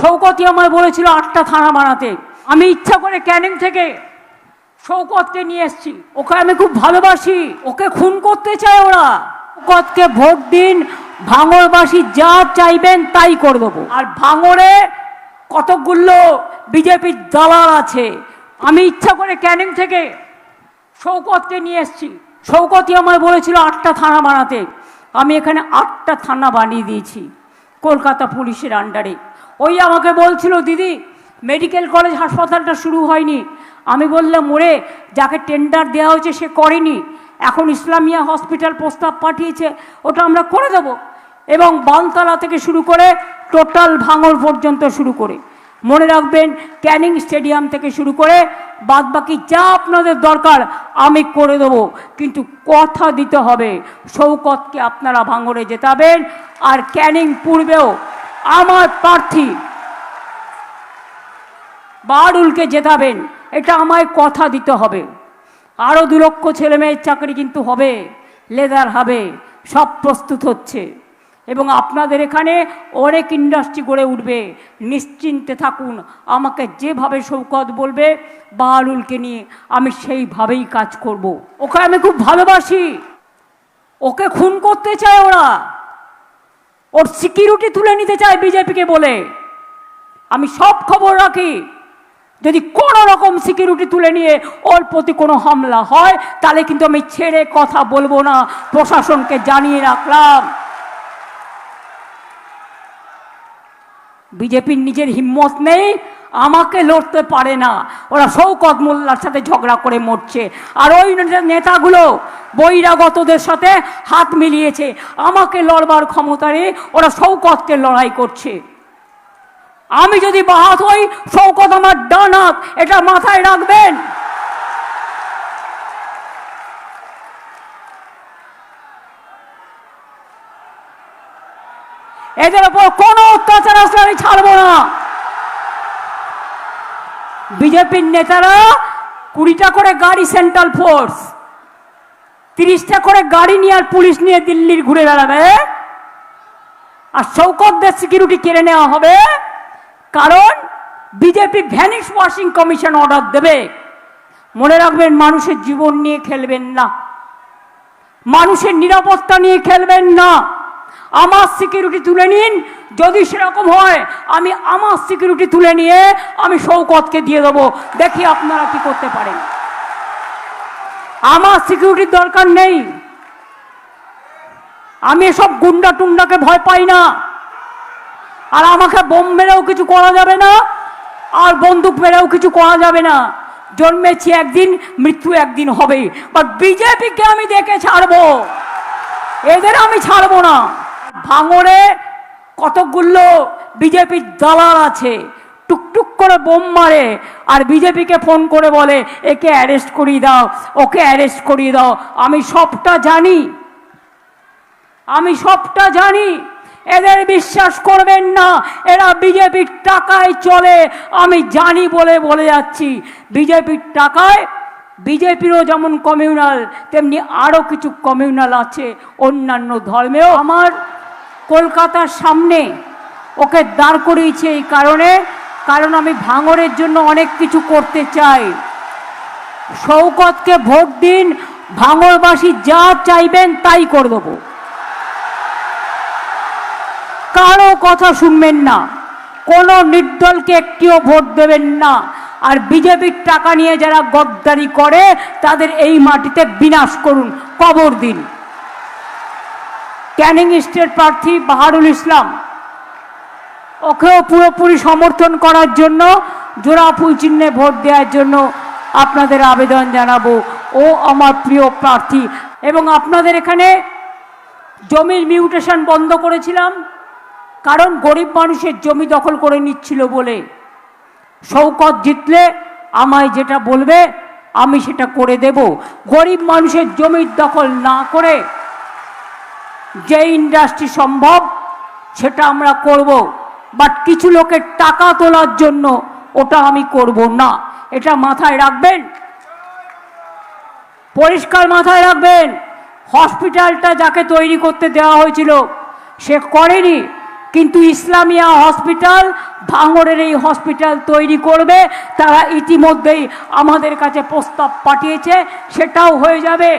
শওকতই আমায় বলেছিল 8টা থানা বানাতে। আমি ইচ্ছা করে ক্যানিং থেকে শওকতকে নিয়ে এসেছি। ওকে আমি খুব ভালোবাসি, ওকে খুন করতে চায় ওরা। শওকতকে ভোট দিন, ভাঙড়বাসী যা চাইবেন তাই করে দেবো। আর ভাঙড়ে কতগুলো বিজেপির দালাল আছে। আমি ইচ্ছা করে ক্যানিং থেকে শওকতকে নিয়ে এসেছি। শওকতই আমায় বলেছিল 8টা থানা বানাতে। আমি এখানে 8টা থানা বানিয়ে দিয়েছি কলকাতা পুলিশের আন্ডারে। ওই আমাকে বলছিল, দিদি মেডিকেল কলেজ হাসপাতালটা শুরু হয়নি। আমি বললাম, ওরে যাকে টেন্ডার দেওয়া হয়েছে সে করেনি, এখন ইসলামিয়া হসপিটাল প্রস্তাব পাঠিয়েছে, ওটা আমরা করে দেব। এবং বানতলা থেকে শুরু করে টোটাল ভাঙড় পর্যন্ত শুরু করে, মনে রাখবেন ক্যানিং স্টেডিয়াম থেকে শুরু করে বাদবাকি যা আপনাদের দরকার আমি করে দেবো। কিন্তু কথা দিতে হবে শওকতকে আপনারা ভাঙড়ে জেতাবেন, আর ক্যানিং পূর্বেও আমার প্রার্থী বাহারুলকে জেতাবেন, এটা আমায় কথা দিতে হবে। আরও 2 লক্ষ ছেলেমেয়ের চাকরি কিন্তু হবে, লেদার হবে, সব প্রস্তুত হচ্ছে। এবং আপনাদের এখানে অনেক ইন্ডাস্ট্রি গড়ে উঠবে, নিশ্চিন্তে থাকুন। আমাকে যেভাবে শওকত বলবে বাহারুলকে নিয়ে আমি সেইভাবেই কাজ করব। ওকে আমি খুব ভালোবাসি, ওকে খুন করতে চায় ওরা, ওর সিকিউরিটি তুলে নিতে চায় বিজেপিকে বলে। আমি সব খবর রাখি, যদি কোনো রকম সিকিউরিটি তুলে নিয়ে ওর প্রতি কোনো হামলা হয় তাহলে কিন্তু আমি ছেড়ে কথা বলবো না, প্রশাসনকে জানিয়ে রাখলাম। বিজেপির নিজের হিম্মত নেই, আমাকে লড়তে পারে না, ওরা শওকত মোল্লার সাথে ঝগড়া করে মরছে। আর ওই নেতাগুলো বহিরাগতদের সাথে হাত মিলিয়েছে, আমাকে লড়বার ক্ষমতা নেই, ওরা শওকতকে লড়াই করছে। আমি যদি বাহাত হই, শওকত আমার ডান হাত, এটা মাথায় রাখবেন। এদের উপর কোনো অত্যাচার আসলে আমি ছাড়বো না। বিজেপির নেতারা 20টা করে গাড়ি সেন্ট্রাল ফোর্স, 30টা করে গাড়ি নিয়ে আর পুলিশ নিয়ে দিল্লির ঘুরে বেড়াবে, আর শওকতদের সিকিউরিটি কেড়ে নেওয়া হবে। কারণ BJP vanish washing commission order দেবে। মনে রাখবেন, মানুষের জীবন নিয়ে খেলবেন না, মানুষের নিরাপত্তা নিয়ে খেলবেন না। আমার সিকিউরিটি তুলে নিন, যদি সেরকম হয় আমি আমার সিকিউরিটি তুলে নিয়ে আমি শওকতকে দিয়ে দেবো, দেখি আপনারা কি করতে পারেন। আমার সিকিউরিটির দরকার নেই, আমি এসব গুন্ডা টুন্ডাকে ভয় পাই না। আর আমাকে বোম মেরেও কিছু করা যাবে না, আর বন্দুক মেরেও কিছু করা যাবে না। জন্মেছি একদিন, মৃত্যু একদিন হবেই। বাট বিজেপিকে আমি দেখে ছাড়বো, এদের আমি ছাড়বো না। ভাঙড়ে কতগুলো বিজেপির দালাল আছে, টুকটুক করে বোম মারে আর বিজেপিকে ফোন করে বলে একে অ্যারেস্ট করিয়ে দাও, ওকে অ্যারেস্ট করিয়ে দাও। আমি সবটা জানি, আমি সবটা জানি। এদের বিশ্বাস করবেন না, এরা বিজেপির টাকায় চলে, আমি জানি বলে বলে যাচ্ছি। বিজেপির টাকায়, বিজেপিরও যেমন কমিউনাল তেমনি আরও কিছু কমিউনাল আছে অন্যান্য ধর্মেও। আমার কলকাতার সামনে ওকে দাঁড় করিয়েছে এই কারণে, কারণ আমি ভাঙড়ের জন্য অনেক কিছু করতে চাই। শওকতকে ভোট দিন, ভাঙড়বাসী যা চাইবেন তাই করে দেবো। কারো কথা শুনবেন না, কোনো নির্দলকে একটিও ভোট দেবেন না। আর বিজেপির টাকা নিয়ে যারা গদ্দারি করে তাদের এই মাটিতে বিনাশ করুন, কবর দিন। ক্যানিং স্টেট প্রার্থী বাহারুল ইসলাম, ওকেও পুরোপুরি সমর্থন করার জন্য, জোড়া ফুল চিহ্নে ভোট দেওয়ার জন্য আপনাদের আবেদন জানাবো। ও আমার প্রিয় প্রার্থী। এবং আপনাদের এখানে জমির মিউটেশন বন্ধ করেছিলাম, কারণ গরিব মানুষের জমি দখল করে নিচ্ছিল বলে। শওকত জিতলে আমায় যেটা বলবে আমি সেটা করে দেব। গরিব মানুষের জমির দখল না করে যে ইন্ডাস্ট্রি সম্ভব সেটা আমরা করব, বাট কিছু লোকের টাকা তোলার জন্য ওটা আমি করব না। এটা মাথায় রাখবেন, পরিষ্কার মাথায় রাখবেন। হসপিটালটা যাকে তৈরি করতে দেওয়া হয়েছিল সে করেনি, কিন্তু ইসলামিয়া হসপিটাল ভাঙড়ের এই হসপিটাল তৈরি করবে, তারা ইতিমধ্যেই আমাদের কাছে প্রস্তাব পাঠিয়েছে, সেটাও হয়ে যাবে।